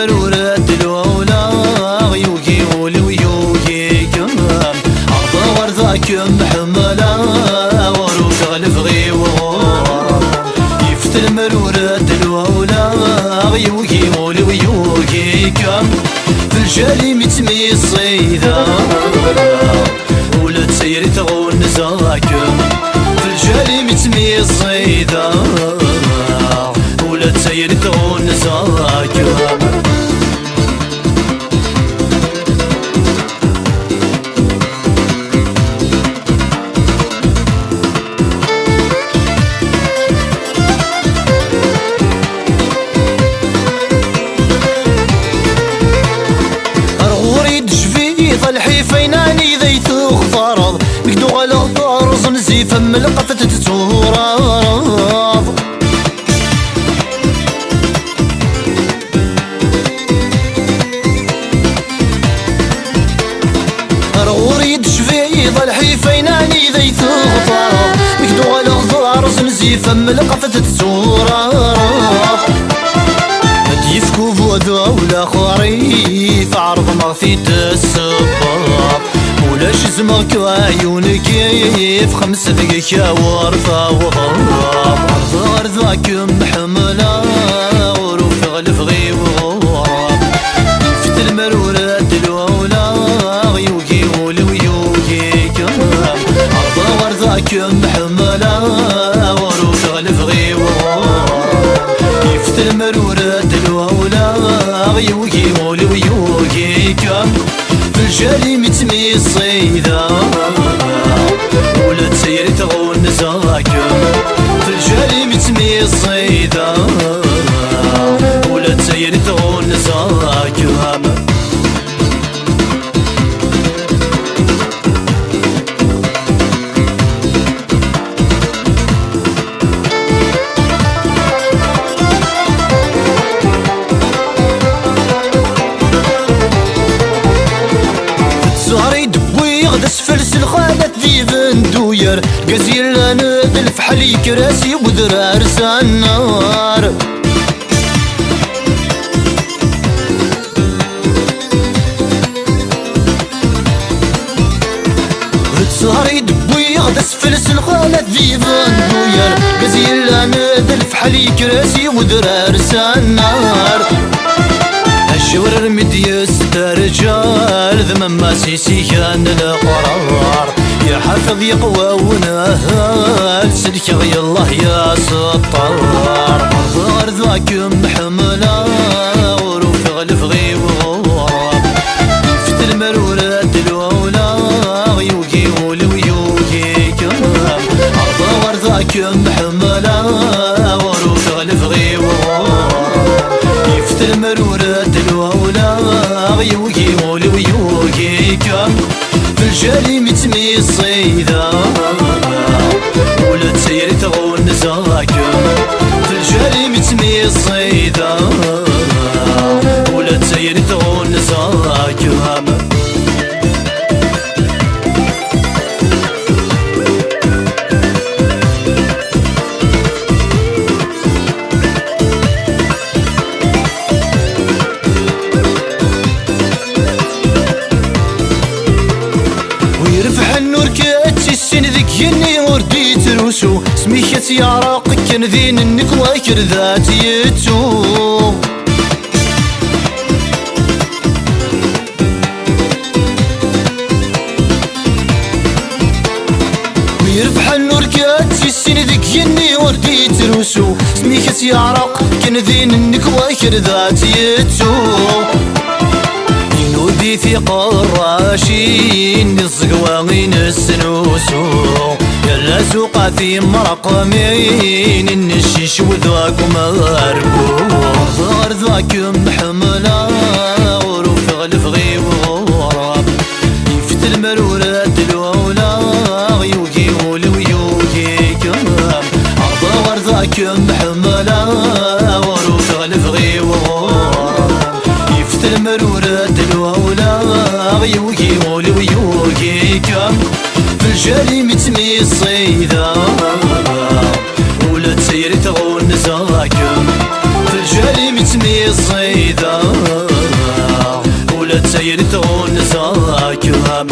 المرورة الأولى يوقي ولويوقي كم عرض ورثاكم محملة وروش غلف غيوار يفت المرورة الأولى يوقي ولويوقي كم في الجالي متمي الصيدة ولا تسيري تغون نزاكم في الجالي متمي الصيدة ولا تسيري تغون نزاكم الحيفيناني ذي تغفرض مكدو على طرز نزيف من القفة تتورض روريد شفيض الحيفيناني ذي تغفرض مكدو على طرز نزيف من القفة تتورض يفكو بوذا ولا خريف عرض مغفيت السباب ولاش زمك وعيونك كيف خمس دقيقة ورفا وغراب عرض أرضاكم محملة وروف غلف غي وغراب يفت المرورة الأولى يوقي ولويوقي كم عرض أرضاكم محملة وروف غلف غي وغراب يفت المرورة الأولى يوقي ولويوقي كم في الجالي متمي الصيدة ولا تسيري تغون نزاكم في الجالي متمي الصيدة ولا تسيري تغون نزاكم اسفل الخانة ذي فندوير قزير لانا بالفحل كراسي ودرار سنار صاري دبوي غدا اسفل الخانة ذي فندوير قزير لانا بالفحل كراسي ودرار سنار الشور مديس رجال ذم ما سيسي كان القرار يا حافظ يقوى ونهال سلك غي الله يا سطار ظهر ذاكم حملة وروف غلف غي وغراب يفت المرورة الأولى يوقي ولويوقي كم ظهر ذاكم حملة وروف غلف غي وغراب يفت المرورة الأولى يوقي ولويوقي كم في الجالي متمي الصيدة ولا تسيري تغون نزاكم في الجالي متمي الصيدة ولا تسيري تغون نزاكم يني وردي تروسو سميكت يا راقك كان ذين انك واكر ذات يتو ويرفح النور كاتي السن ذيك يني وردي تروسو سميكت يا راقك كان ذين انك واكر ذات يتو ينودي ثقة الراشين الزقواغين السنوسو يلا سوقا في مرقمين النشيش وذاكم غربو ظهر ذاكم حملة وروف غلف غي وغراب يفت المرورة الأولى يوقي ولويوقي كم ظهر ذاكم حملة وروف غلف غي وغراب يفت المرورة الأولى يوقي ولويوقي كم في الجالي متمي الصيدة ولا تسيري تغون نزاكم في الجالي متمي اسمي الصيدة ولا تسير تغنزا كلام